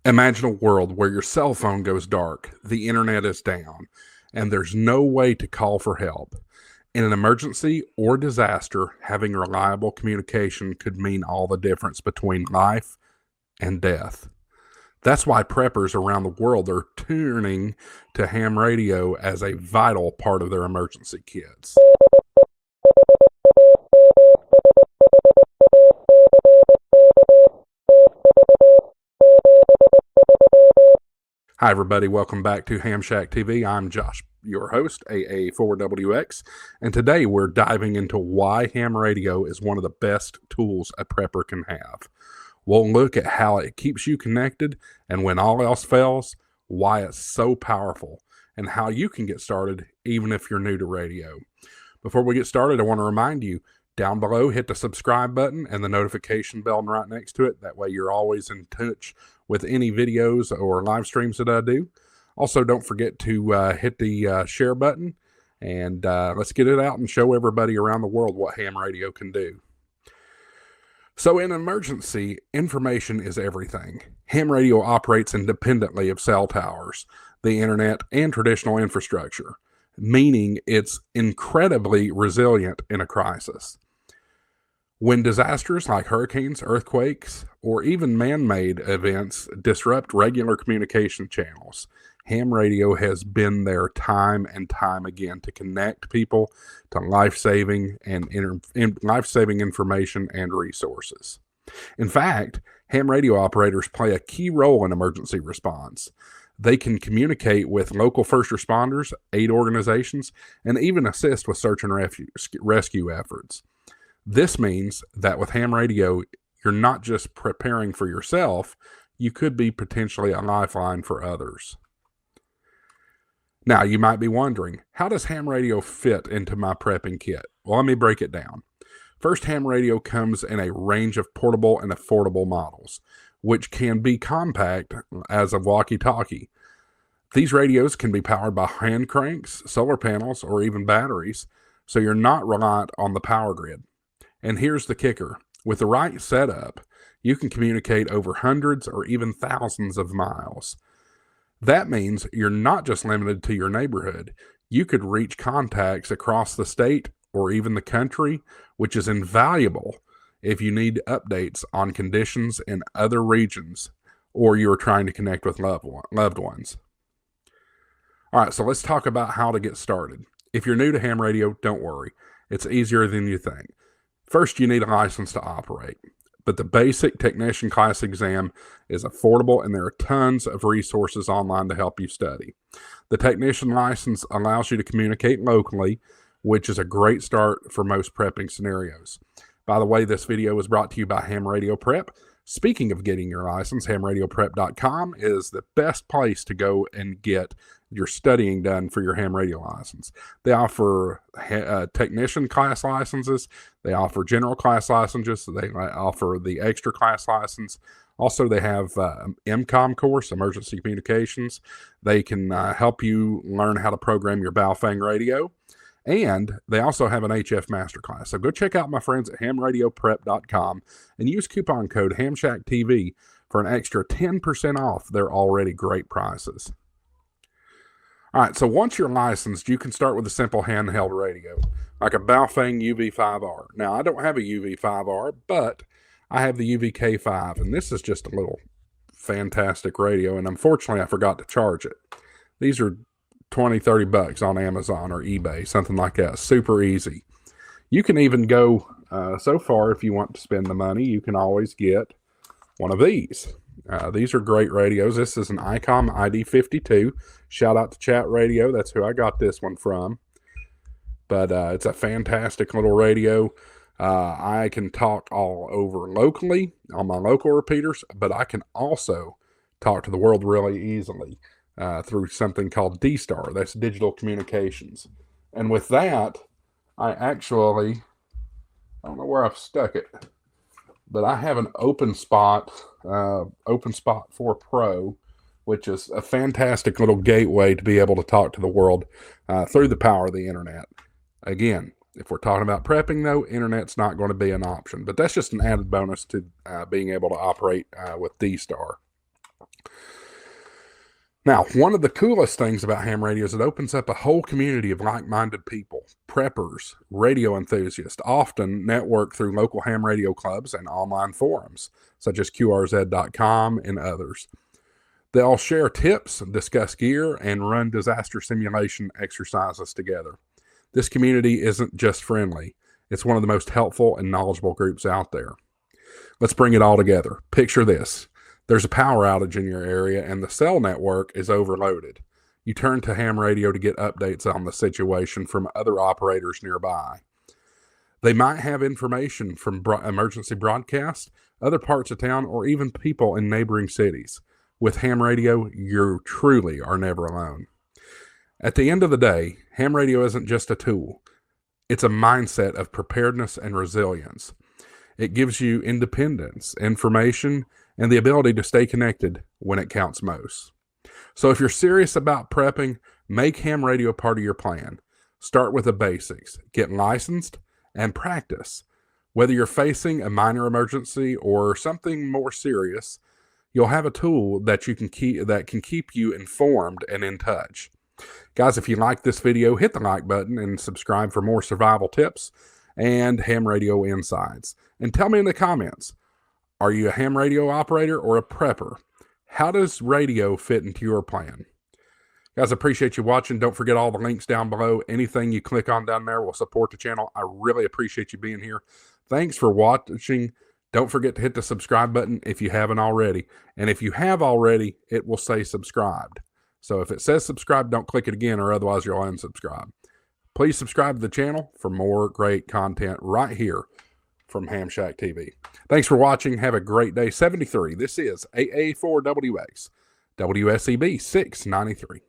Imagine a world where your cell phone goes dark, the internet is down, and there's no way to call for help. In an emergency or disaster, having reliable communication could mean all the difference between life and death. That's why preppers around the world are turning to ham radio as a vital part of their emergency kits. Hi, everybody. Welcome back to Ham Shack TV. I'm Josh, your host, AA4WX, and today we're diving into why ham radio is one of the best tools a prepper can have. We'll look at how it keeps you connected, and when all else fails, why it's so powerful, and how you can get started even if you're new to radio. Before we get started, I want to remind you, down below, hit the subscribe button and the notification bell right next to it. That way you're always in touch with any videos or live streams that I do. Also, don't forget to hit the share button, and let's get it out and show everybody around the world what ham radio can do. So in an emergency, information is everything. Ham radio operates independently of cell towers, the internet, and traditional infrastructure, meaning it's incredibly resilient in a crisis. When disasters like hurricanes, earthquakes, or even man-made events disrupt regular communication channels, ham radio has been there time and time again to connect people to life-saving information and resources. In fact, ham radio operators play a key role in emergency response. They can communicate with local first responders, aid organizations, and even assist with search and rescue efforts. This means that with ham radio, you're not just preparing for yourself, you could be potentially a lifeline for others. Now, you might be wondering, how does ham radio fit into my prepping kit? Well, let me break it down. First, ham radio comes in a range of portable and affordable models, which can be compact as a walkie-talkie. These radios can be powered by hand cranks, solar panels, or even batteries, so you're not reliant on the power grid. And here's the kicker. With the right setup, you can communicate over hundreds or even thousands of miles. That means you're not just limited to your neighborhood. You could reach contacts across the state or even the country, which is invaluable if you need updates on conditions in other regions or you're trying to connect with loved ones. All right, so let's talk about how to get started. If you're new to ham radio, don't worry. It's easier than you think. First, you need a license to operate, but the basic technician class exam is affordable and there are tons of resources online to help you study. The technician license allows you to communicate locally, which is a great start for most prepping scenarios. By the way, this video was brought to you by Ham Radio Prep. Speaking of getting your license, hamradioprep.com is the best place to go and get your studying done for your ham radio license. They offer technician class licenses. They offer general class licenses. They offer the extra class license. Also, they have MCOM course, Emergency Communications. They can help you learn how to program your Baofeng radio. And they also have an HF Masterclass. So go check out my friends at hamradioprep.com and use coupon code HamShackTV for an extra 10% off their already great prices. All right, so once you're licensed, you can start with a simple handheld radio, like a Baofeng UV5R. Now, I don't have a UV5R, but I have the UVK5, and this is just a little fantastic radio, and unfortunately, I forgot to charge it. These are 20, 30 bucks on Amazon or eBay, something like that. Super easy. You can even go so far, if you want to spend the money, you can always get one of these. These are great radios. This is an ICOM ID52. Shout out to Chat Radio. That's who I got this one from. But it's a fantastic little radio. I can talk all over locally on my local repeaters, but I can also talk to the world really easily through something called D-Star. That's digital communications. And with that, I don't know where I've stuck it, but I have an OpenSpot 4 Pro, which is a fantastic little gateway to be able to talk to the world through the power of the internet. Again, if we're talking about prepping, though, internet's not going to be an option, but that's just an added bonus to being able to operate with D-Star. Now, one of the coolest things about ham radio is it opens up a whole community of like-minded people, preppers, radio enthusiasts, often network through local ham radio clubs and online forums, such as QRZ.com and others. They all share tips, discuss gear, and run disaster simulation exercises together. This community isn't just friendly. It's one of the most helpful and knowledgeable groups out there. Let's bring it all together. Picture this. There's a power outage in your area and the cell network is overloaded. You turn to ham radio to get updates on the situation from other operators nearby. They might have information from emergency broadcasts, other parts of town, or even people in neighboring cities. With ham radio, you truly are never alone. At the end of the day, ham radio isn't just a tool. It's a mindset of preparedness and resilience. It gives you independence, information, and the ability to stay connected when it counts most. So if you're serious about prepping, make ham radio part of your plan. Start with the basics. Get licensed and practice. Whether you're facing a minor emergency or something more serious, you'll have a tool that can keep you informed and in touch. Guys, if you like this video, hit the like button and subscribe for more survival tips and ham radio insights. And tell me in the comments, are you a ham radio operator or a prepper? How does radio fit into your plan? Guys, I appreciate you watching. Don't forget all the links down below. Anything you click on down there will support the channel. I really appreciate you being here. Thanks for watching. Don't forget to hit the subscribe button if you haven't already. And if you have already, it will say subscribed. So if it says subscribe, don't click it again or otherwise you'll unsubscribe. Please subscribe to the channel for more great content right here from Ham Shack TV. Thanks for watching. Have a great day. 73. This is AA4WX, WSEB 693.